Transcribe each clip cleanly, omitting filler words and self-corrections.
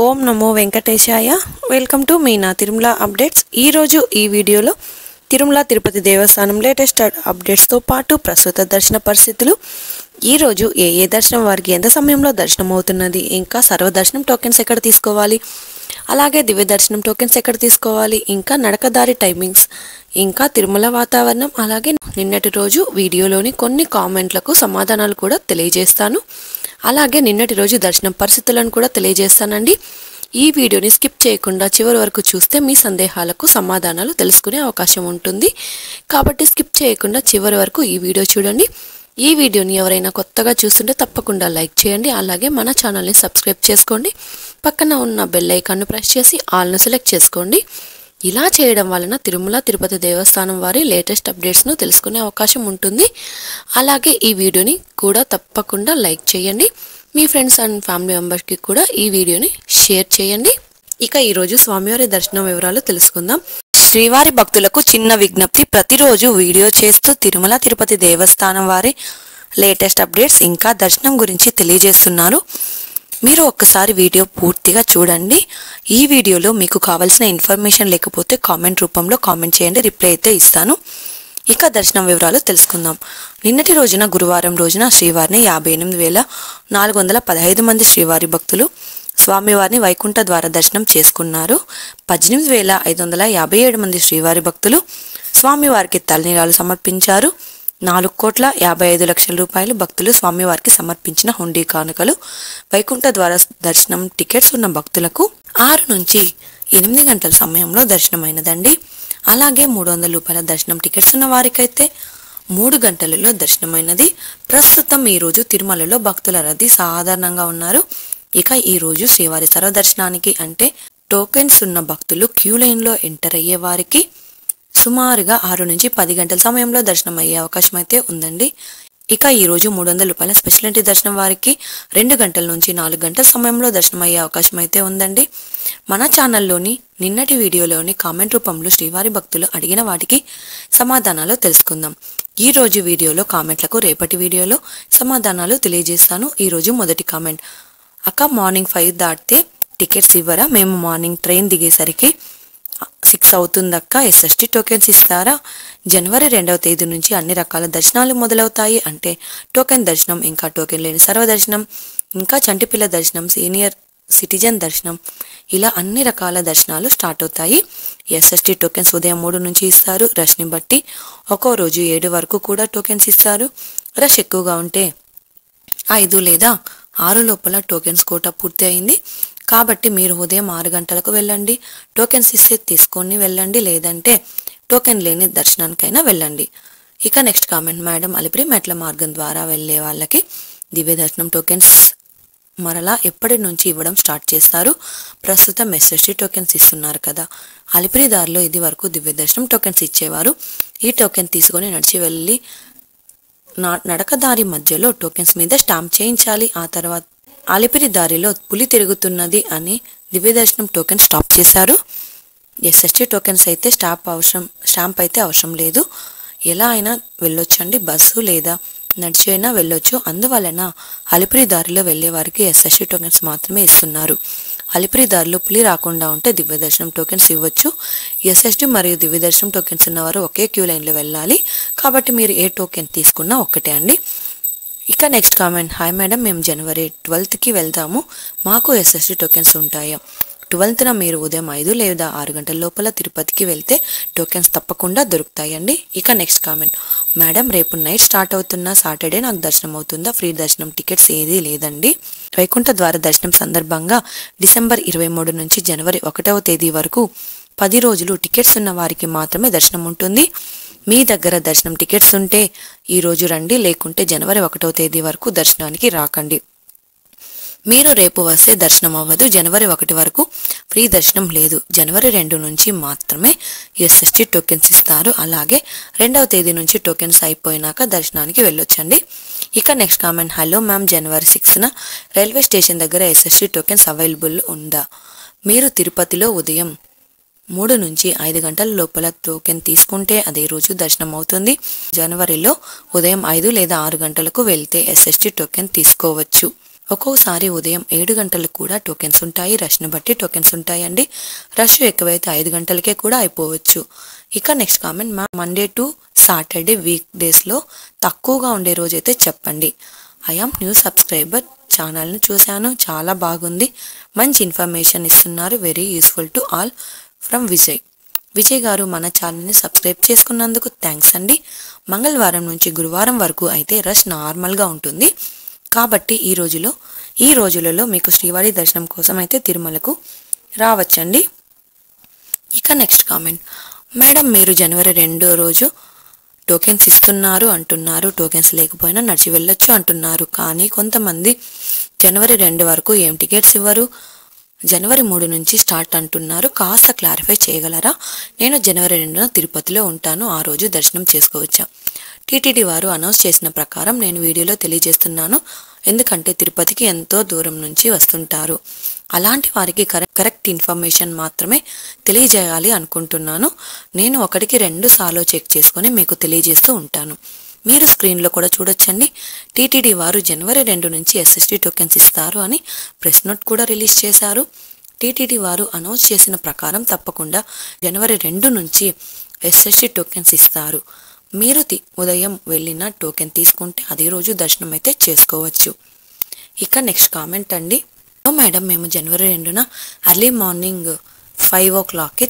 Om Namo Venkatesaya. Welcome to Meena Tirumala updates. ఈరోజు ఈ వీడియోలో తిరుమల తిరుపతి దేవస్థానం లేటెస్ట్ అప్డేట్స్తో పాటు ప్రస్తుత దర్శన పరిస్థితులు, ఈరోజు ఏ దర్శనం వారికి ఎంత సమయంలో దర్శనం అవుతున్నది, ఇంకా సర్వదర్శనం టోకెన్స్ ఎక్కడ తీసుకోవాలి, అలాగే దివ్య దర్శనం టోకెన్స్ ఎక్కడ తీసుకోవాలి, ఇంకా నడకదారి టైమింగ్స్, ఇంకా తిరుమల వాతావరణం, అలాగే నిన్నటి రోజు వీడియోలోని కొన్ని కామెంట్లకు సమాధానాలు కూడా తెలియజేస్తాను. అలాగే నిన్నటి రోజు దర్శనం పరిస్థితులను కూడా తెలియజేస్తానండి. ఈ వీడియోని స్కిప్ చేయకుండా చివరి వరకు చూస్తే మీ సందేహాలకు సమాధానాలు తెలుసుకునే అవకాశం ఉంటుంది. కాబట్టి స్కిప్ చేయకుండా చివరి వరకు ఈ వీడియో చూడండి. ఈ వీడియోని ఎవరైనా కొత్తగా చూస్తుంటే తప్పకుండా లైక్ చేయండి. అలాగే మన ఛానల్ని సబ్స్క్రైబ్ చేసుకోండి. పక్కన ఉన్న బెల్ ఐకాన్ను ప్రెస్ చేసి ఆల్ను సెలెక్ట్ చేసుకోండి. ఇలా చేయడం వలన తిరుమల తిరుపతి దేవస్థానం వారి లేటెస్ట్ అప్డేట్స్ను తెలుసుకునే అవకాశం ఉంటుంది. అలాగే ఈ వీడియోని కూడా తప్పకుండా లైక్ చేయండి. మీ ఫ్రెండ్స్ అండ్ ఫ్యామిలీ మెంబర్స్కి కూడా ఈ వీడియోని షేర్ చేయండి. ఇక ఈరోజు స్వామివారి దర్శనం వివరాలు తెలుసుకుందాం. శ్రీవారి భక్తులకు చిన్న విజ్ఞప్తి, ప్రతిరోజు వీడియో చేస్తూ తిరుమల తిరుపతి దేవస్థానం వారి లేటెస్ట్ అప్డేట్స్ ఇంకా దర్శనం గురించి తెలియజేస్తున్నారు. మీరు ఒక్కసారి వీడియో పూర్తిగా చూడండి. ఈ వీడియోలో మీకు కావాల్సిన ఇన్ఫర్మేషన్ లేకపోతే కామెంట్ రూపంలో కామెంట్ చేయండి, రిప్లై అయితే ఇస్తాను. ఇక దర్శనం వివరాలు తెలుసుకుందాం. నిన్నటి రోజున గురువారం రోజున శ్రీవారిని 58,415 మంది శ్రీవారి భక్తులు స్వామివారిని వైకుంఠ ద్వార దర్శనం చేసుకున్నారు. 18,557 మంది శ్రీవారి భక్తులు స్వామివారికి తలనీలాలు సమర్పించారు. 4,55,00,000 రూపాయలు భక్తులు స్వామివారికి సమర్పించిన హుండీ కానుకలు. వైకుంఠ ద్వార దర్శనం టికెట్స్ ఉన్న భక్తులకు 6 నుంచి 8 గంటల సమయంలో దర్శనమైనదండి. అలాగే 300 రూపాయల దర్శనం టికెట్స్ ఉన్న వారికైతే 3 గంటలలో దర్శనమైనది. ప్రస్తుతం ఈరోజు తిరుమలలో భక్తుల రద్దీ సాధారణంగా ఉన్నారు. ఇక ఈరోజు శ్రీవారి సర్వదర్శనానికి అంటే టోకెన్స్ ఉన్న భక్తులు క్యూ లైన్లో ఎంటర్ అయ్యే వారికి సుమారుగా 6 నుంచి 10 గంటల సమయంలో దర్శనం అయ్యే అవకాశం అయితే ఉందండి. ఇక ఈరోజు 300 రూపాయల స్పెషల్ ఎంట్రీ దర్శనం వారికి 2 గంటల నుంచి 4 గంటల సమయంలో దర్శనం అయ్యే అవకాశం అయితే ఉందండి. మన ఛానల్లోని నిన్నటి వీడియోలోని కామెంట్ రూపంలో శ్రీవారి భక్తులు అడిగిన వాటికి సమాధానాలు తెలుసుకుందాం. ఈ రోజు వీడియోలో కామెంట్లకు రేపటి వీడియోలో సమాధానాలు తెలియజేస్తాను. ఈరోజు మొదటి కామెంట్, అక్క మార్నింగ్ 5 దాటితే టికెట్స్ ఇవ్వరా? మేము మార్నింగ్ ట్రైన్ దిగేసరికి 6 అవుతుందక్క, ఎస్ఎస్టీ టోకెన్స్ ఇస్తారా? జనవరి 2వ తేదీ నుంచి అన్ని రకాల దర్శనాలు మొదలవుతాయి. అంటే టోకెన్ దర్శనం, ఇంకా టోకెన్ లేని సర్వదర్శనం, ఇంకా చంటిపిల్ల దర్శనం, సీనియర్ సిటిజన్ దర్శనం, ఇలా అన్ని రకాల దర్శనాలు స్టార్ట్ అవుతాయి. ఎస్ఎస్టీ టోకెన్స్ ఉదయం 3 నుంచి ఇస్తారు. రష్ని బట్టి ఒక్కో రోజు 7 వరకు కూడా టోకెన్స్ ఇస్తారు. రష్ ఎక్కువగా ఉంటే 5 లేదా 6 లోపల టోకెన్స్ కోటా పూర్తి అయింది. కాబట్టి మీరు ఉదయం 6 గంటలకు వెళ్ళండి. టోకెన్స్ ఇస్తే తీసుకొని వెళ్ళండి, లేదంటే టోకెన్ లేని దర్శనానికైనా వెళ్ళండి. ఇక నెక్స్ట్ కామెంట్, మేడం అలిపిరి మెట్ల మార్గం ద్వారా వెళ్ళే వాళ్ళకి దివ్య దర్శనం టోకెన్స్ మరలా ఎప్పటి నుంచి ఇవ్వడం స్టార్ట్ చేస్తారు? ప్రస్తుతం ఎస్ఎస్టీ టోకెన్స్ ఇస్తున్నారు కదా. అలిపిరి దారిలో ఇది వరకు దివ్య దర్శనం టోకెన్స్ ఇచ్చేవారు. ఈ టోకెన్ తీసుకొని నడిచి వెళ్ళి నడకదారి మధ్యలో టోకెన్స్ మీద స్టాంప్ చేయించాలి. ఆ తర్వాత అలిపిరి దారిలో పులి తిరుగుతున్నది అని దివ్య దర్శనం టోకెన్ స్టాప్ చేశారు. ఎస్ఎస్టీ టోకెన్స్ అయితే స్టాంప్ అయితే అవసరం లేదు. ఎలా అయినా వెళ్ళొచ్చండి, బస్సు లేదా నడిచి అయినా వెళ్ళొచ్చు. అందువలన అలిపిరి దారిలో వెళ్ళే వారికి ఎస్ఎస్టీ టోకెన్స్ మాత్రమే ఇస్తున్నారు. అలిపిరి దారిలో పులి రాకుండా ఉంటే దివ్య దర్శనం టోకెన్స్ ఇవ్వచ్చు. ఎస్ఎస్టీ మరియు దివ్య దర్శనం టోకెన్స్ ఉన్నవారు ఒకే క్యూ లైన్లో వెళ్ళాలి. కాబట్టి మీరు ఏ టోకెన్ తీసుకున్నా ఒక్కటే అండి. ఇక నెక్స్ట్ కామెంట్, హాయ్ మేడం, మేము జనవరి 12కి వెళ్తాము. మాకు ఎస్ఎస్టీ టోకెన్స్ ఉంటాయా? 12న మీరు ఉదయం 5 లేదా 6 గంటల లోపల తిరుపతికి వెళ్తే టోకెన్స్ తప్పకుండా దొరుకుతాయండి. ఇక నెక్స్ట్ కామెంట్, మేడం రేపు నైట్ స్టార్ట్ అవుతున్న సాటర్డే నాకు దర్శనం అవుతుందా? ఫ్రీ దర్శనం టికెట్స్ ఏదీ లేదండి. వైకుంఠ ద్వార దర్శనం సందర్భంగా డిసెంబర్ 23 నుంచి జనవరి 1వ తేదీ వరకు 10 రోజులు టికెట్స్ ఉన్న వారికి మాత్రమే దర్శనం ఉంటుంది. మీ దగ్గర దర్శనం టికెట్స్ ఉంటే ఈరోజు రండి, లేకుంటే జనవరి 1వ తేదీ వరకు దర్శనానికి రాకండి. మీరు రేపు వస్తే దర్శనం అవ్వదు. జనవరి 1 వరకు ఫ్రీ దర్శనం లేదు. జనవరి 2 నుంచి మాత్రమే ఎస్ఎస్టీ టోకెన్స్ ఇస్తారు. అలాగే 2వ తేదీ నుంచి టోకెన్స్ అయిపోయినాక దర్శనానికి వెళ్ళొచ్చండి. ఇక నెక్స్ట్ కామెంట్, హలో మ్యామ్, జనవరి 6న రైల్వే స్టేషన్ దగ్గర ఎస్ఎస్టీ టోకెన్స్ అవైలబుల్ ఉందా? మీరు తిరుపతిలో ఉదయం 3 నుంచి 5 గంటల లోపల టోకెన్ తీసుకుంటే అదే రోజు దర్శనం అవుతుంది. జనవరిలో ఉదయం 5 లేదా 6 గంటలకు వెళ్తే ఎస్ఎస్టీ టోకెన్ తీసుకోవచ్చు. ఒక్కోసారి ఉదయం 7 గంటలకు కూడా టోకెన్స్ ఉంటాయి. రష్ను బట్టి టోకెన్స్ ఉంటాయండి. రష్ ఎక్కువైతే 5 గంటలకే కూడా అయిపోవచ్చు. ఇక next comment, Monday to Saturday week డేస్లో తక్కువగా ఉండే రోజైతే చెప్పండి. ఐఎమ్ న్యూ సబ్స్క్రైబర్, ఛానల్ను చూశాను, చాలా బాగుంది, మంచి ఇన్ఫర్మేషన్ ఇస్తున్నారు, very useful to all from Vijay. Vijay గారు మన ఛానల్ని సబ్స్క్రైబ్ చేసుకున్నందుకు థ్యాంక్స్ అండి. మంగళవారం నుంచి గురువారం వరకు అయితే రష్ నార్మల్గా ఉంటుంది. కాబట్టి ఈ రోజులలో మీకు శ్రీవారి దర్శనం కోసం అయితే తిరుమలకు రావచ్చండి. ఇక నెక్స్ట్ కామెంట్, మేడం మీరు జనవరి 2 రోజు టోకెన్స్ ఇస్తున్నారు అంటున్నారు, టోకెన్స్ లేకపోయినా నడిచి వెళ్ళొచ్చు అంటున్నారు. కానీ కొంతమంది జనవరి 2 వరకు ఏం టికెట్స్ ఇవ్వరు, జనవరి 3 నుంచి స్టార్ట్ అంటున్నారు, కాస్త క్లారిఫై చేయగలరా? నేను జనవరి 2న తిరుపతిలో ఉంటాను, ఆ రోజు దర్శనం చేసుకోవచ్చా? టీటీడీ వారు అనౌన్స్ చేసిన ప్రకారం నేను వీడియోలో తెలియజేస్తున్నాను. ఎందుకంటే తిరుపతికి ఎంతో దూరం నుంచి వస్తుంటారు. అలాంటి వారికి కరెక్ట్ ఇన్ఫర్మేషన్ మాత్రమే తెలియజేయాలి అనుకుంటున్నాను. నేను 1కి 2 సార్లు చెక్ చేసుకొని మీకు తెలియజేస్తూ ఉంటాను. మీరు స్క్రీన్లో కూడా చూడొచ్చండి. టీటీడీ వారు జనవరి 2 నుంచి ఎస్ఎస్టీ టోకెన్స్ ఇస్తారు అని ప్రెస్ నోట్ కూడా రిలీజ్ చేశారు. టీటీడీ వారు అనౌన్స్ చేసిన ప్రకారం తప్పకుండా జనవరి 2 నుంచి ఎస్ఎస్టీ టోకెన్స్ ఇస్తారు. మీరు ఉదయం వెళ్ళిన టోకెన్ తీసుకుంటే అదే రోజు దర్శనం అయితే చేసుకోవచ్చు. ఇక నెక్స్ట్ కామెంట్ అండి, మేడం మేము జనవరి 2న ఎర్లీ మార్నింగ్ 5 o'clockకి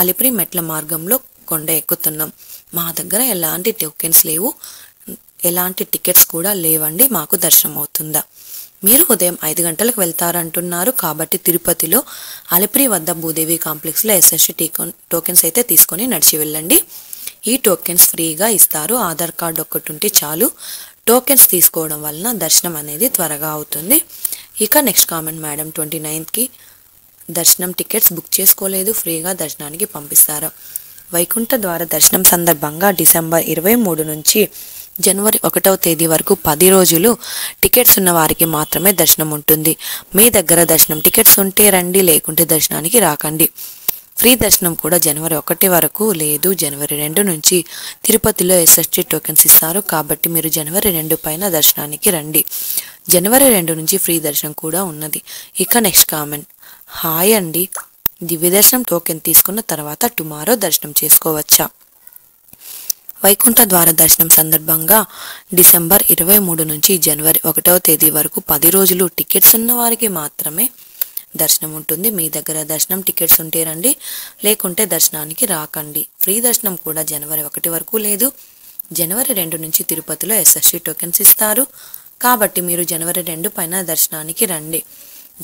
అలిపిరి మెట్ల మార్గంలో కొండ ఎక్కుతున్నాం. మా దగ్గర ఎలాంటి టోకెన్స్ లేవు, ఎలాంటి టికెట్స్ కూడా లేవండి, మాకు దర్శనం అవుతుందా? మీరు ఉదయం 5 గంటలకు వెళ్తారంటున్నారు. కాబట్టి తిరుపతిలో అలిపిరి వద్ద భూదేవి కాంప్లెక్స్లో ఎస్ఎస్టీ టోకెన్స్ అయితే తీసుకొని నడిచి వెళ్ళండి. ఈ టోకెన్స్ ఫ్రీగా ఇస్తారు. ఆధార్ కార్డు ఒక్కటి ఉంటే చాలు. టోకెన్స్ తీసుకోవడం వలన దర్శనం అనేది త్వరగా అవుతుంది. ఇక నెక్స్ట్ కామెంట్, మేడం 29కి దర్శనం టికెట్స్ బుక్ చేసుకోలేదు, ఫ్రీగా దర్శనానికి పంపిస్తారా? వైకుంఠ ద్వార దర్శనం సందర్భంగా డిసెంబర్ 23 నుంచి జనవరి 1వ తేదీ వరకు 10 రోజులు టికెట్స్ ఉన్న వారికి మాత్రమే దర్శనం ఉంటుంది. మీ దగ్గర దర్శనం టికెట్స్ ఉంటే రండి, లేకుంటే దర్శనానికి రాకండి. ఫ్రీ దర్శనం కూడా జనవరి 1 వరకు లేదు. జనవరి 2 నుంచి తిరుపతిలో ఎస్ఎస్టీ టోకెన్స్ ఇస్తారు. కాబట్టి మీరు జనవరి 2 పైన దర్శనానికి రండి. జనవరి 2 నుంచి ఫ్రీ దర్శనం కూడా ఉన్నది. ఇక నెక్స్ట్ కామెంట్, హాయ్ అండి, దివ్య దర్శనం టోకెన్ తీసుకున్న తర్వాత టుమారో దర్శనం చేసుకోవచ్చా? వైకుంఠ ద్వార దర్శనం సందర్భంగా డిసెంబర్ 23 నుంచి జనవరి 1వ తేదీ వరకు 10 రోజులు టికెట్స్ ఉన్న వారికి మాత్రమే దర్శనం ఉంటుంది. మీ దగ్గర దర్శనం టికెట్స్ ఉంటే రండి, లేకుంటే దర్శనానికి రాకండి. ఫ్రీ దర్శనం కూడా జనవరి 1 వరకు లేదు. జనవరి 2 నుంచి తిరుపతిలో ఎస్ఎస్టీ టోకెన్స్ ఇస్తారు. కాబట్టి మీరు జనవరి 2 పైన దర్శనానికి రండి.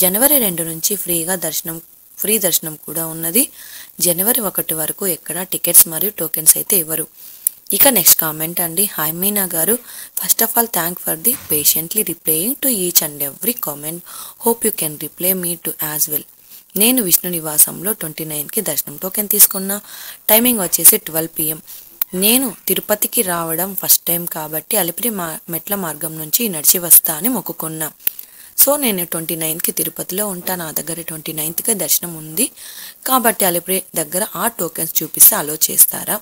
జనవరి 2 నుంచి ఫ్రీ దర్శనం కూడా ఉన్నది. జనవరి 1 వరకు ఎక్కడ టికెట్స్ మరియు టోకెన్స్ అయితే ఇవ్వరు. ఇక నెక్స్ట్ కామెంట్ అండి, హాయ్ మీనా గారు, first of all thank for the patiently replying to each and every comment. Hope you can reply me too as well. నేను విష్ణు నివాసంలో 29కి దర్శనం టోకెన్ తీసుకున్న. టైమింగ్ వచ్చేసి 12 PM. నేను తిరుపతికి రావడం ఫస్ట్ టైం కాబట్టి అలిపిరి మెట్ల మార్గం నుంచి నడిచి వస్తా అని మొక్కుకున్నా. సో నేను 29కి తిరుపతిలో ఉంటా. నా దగ్గర 29కి దర్శనం ఉంది. కాబట్టి అలిపిరి దగ్గర ఆ టోకెన్స్ చూపిస్తే అలో చేస్తారా?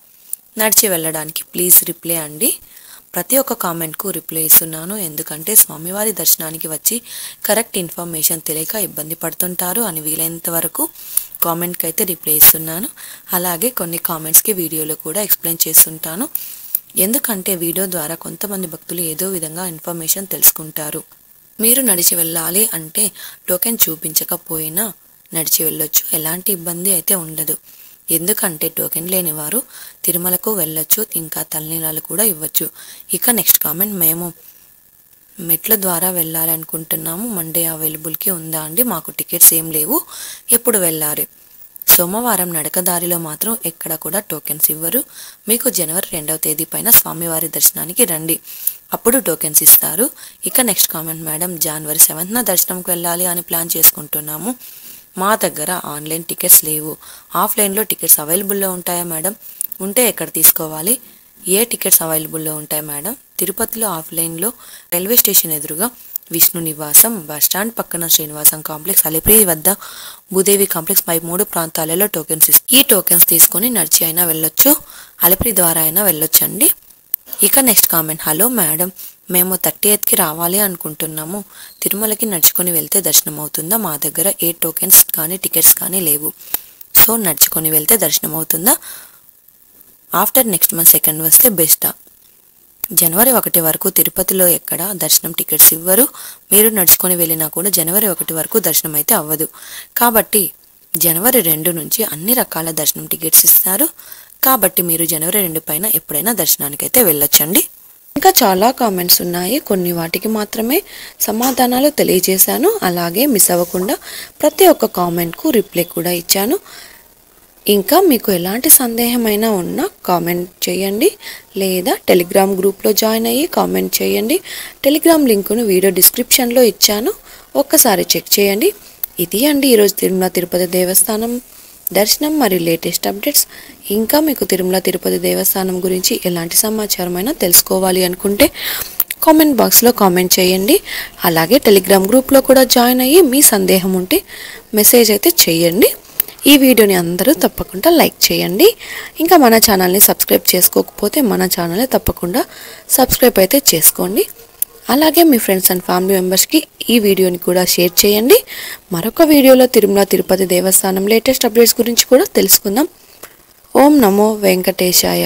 నడిచి వెళ్ళడానికి ప్లీజ్ రిప్లై అండి. ప్రతి ఒక్క కామెంట్కు రిప్లై ఇస్తున్నాను. ఎందుకంటే స్వామివారి దర్శనానికి వచ్చి కరెక్ట్ ఇన్ఫర్మేషన్ తెలియక ఇబ్బంది పడుతుంటారు అని వీలైనంత వరకు కామెంట్కి అయితే రిప్లై ఇస్తున్నాను. అలాగే కొన్ని కామెంట్స్కి వీడియోలో కూడా ఎక్స్ప్లెయిన్ చేస్తుంటాను. ఎందుకంటే వీడియో ద్వారా కొంతమంది భక్తులు ఏదో విధంగా ఇన్ఫర్మేషన్ తెలుసుకుంటారు. మీరు నడిచి వెళ్ళాలి అంటే టోకెన్ చూపించకపోయినా నడిచి వెళ్ళొచ్చు, ఎలాంటి ఇబ్బంది అయితే ఉండదు. ఎందుకంటే టోకెన్ లేని వారు తిరుమలకు వెళ్ళొచ్చు, ఇంకా తలనీలాలు కూడా ఇవ్వచ్చు. ఇక నెక్స్ట్ కామెంట్, మేము మెట్ల ద్వారా వెళ్ళాలనుకుంటున్నాము, మండే అవైలబుల్కి ఉందా అండి? మాకు టికెట్స్ ఏం లేవు, ఎప్పుడు వెళ్ళాలి? సోమవారం నడకదారిలో మాత్రం ఎక్కడ కూడా టోకెన్స్ ఇవ్వరు. మీకు జనవరి 2వ తేదీ పైన స్వామివారి దర్శనానికి రండి, అప్పుడు టోకెన్స్ ఇస్తారు. ఇక నెక్స్ట్ కామెంట్, మేడం జనవరి 7న దర్శనంకి వెళ్ళాలి అని ప్లాన్ చేసుకుంటున్నాము. మా దగ్గర ఆన్లైన్ టికెట్స్ లేవు. ఆఫ్లైన్లో టికెట్స్ అవైలబుల్లో ఉంటాయా మేడం? ఉంటే ఎక్కడ తీసుకోవాలి? ఏ టికెట్స్ అవైలబుల్లో ఉంటాయి మేడం? తిరుపతిలో ఆఫ్లైన్లో రైల్వే స్టేషన్ ఎదురుగా విష్ణు నివాసం, బస్టాండ్ పక్కన శ్రీనివాసం కాంప్లెక్స్, అలిపిరి వద్ద భూదేవి కాంప్లెక్స్, 3 ప్రాంతాలలో టోకెన్స్ ఈ టోకెన్స్ తీసుకొని నడిచి అయినా వెళ్ళొచ్చు, అలిపిరి ద్వారా అయినా వెళ్ళొచ్చండి. ఇక నెక్స్ట్ కామెంట్, హలో మేడం, మేము 38కి రావాలి అనుకుంటున్నాము. తిరుమలకి నడుచుకొని వెళ్తే దర్శనం అవుతుందా? మా దగ్గర ఏ టోకెన్స్ కానీ టికెట్స్ కానీ లేవు. సో నడుచుకొని వెళ్తే దర్శనం అవుతుందా? ఆఫ్టర్ నెక్స్ట్ మంత్ 2nd వస్తే బెస్టా? జనవరి 1 వరకు తిరుపతిలో ఎక్కడ దర్శనం టికెట్స్ ఇవ్వరు. మీరు నడుచుకొని వెళ్ళినా కూడా జనవరి 1 వరకు దర్శనం అయితే అవ్వదు. కాబట్టి జనవరి 2 నుంచి అన్ని రకాల దర్శనం టికెట్స్ ఇస్తారు. కాబట్టి మీరు జనవరి 2 పైన ఎప్పుడైనా దర్శనానికైతే వెళ్ళొచ్చండి. ఇంకా చాలా కామెంట్స్ ఉన్నాయి. కొన్ని వాటికి మాత్రమే సమాధానాలు తెలియజేశాను. అలాగే మిస్ అవ్వకుండా ప్రతి ఒక్క కామెంట్కు రిప్లై కూడా ఇచ్చాను. ఇంకా మీకు ఎలాంటి సందేహమైనా ఉన్నా కామెంట్ చేయండి, లేదా టెలిగ్రామ్ గ్రూప్లో జాయిన్ అయ్యి కామెంట్ చేయండి. టెలిగ్రామ్ లింకును వీడియో డిస్క్రిప్షన్లో ఇచ్చాను, ఒక్కసారి చెక్ చేయండి. ఇది అండి ఈరోజు తిరుమల తిరుపతి దేవస్థానం దర్శనం మరియు లేటెస్ట్ అప్డేట్స్. ఇంకా మీకు తిరుమల తిరుపతి దేవస్థానం గురించి ఎలాంటి సమాచారమైనా తెలుసుకోవాలి అనుకుంటే కామెంట్ బాక్స్లో కామెంట్ చేయండి. అలాగే టెలిగ్రామ్ గ్రూప్లో కూడా జాయిన్ అయ్యి మీ సందేహం ఉంటే మెసేజ్ అయితే చేయండి. ఈ వీడియోని అందరూ తప్పకుండా లైక్ చేయండి. ఇంకా మన ఛానల్ని సబ్స్క్రైబ్ చేసుకోకపోతే మన ఛానల్ని తప్పకుండా సబ్స్క్రైబ్ అయితే చేసుకోండి. అలాగే మీ ఫ్రెండ్స్ అండ్ ఫ్యామిలీ మెంబర్స్కి ఈ వీడియోని కూడా షేర్ చేయండి. మరొక వీడియోలో తిరుమల తిరుపతి దేవస్థానం లేటెస్ట్ అప్డేట్స్ గురించి కూడా తెలుసుకుందాం. ఓం నమో వెంకటేశాయ.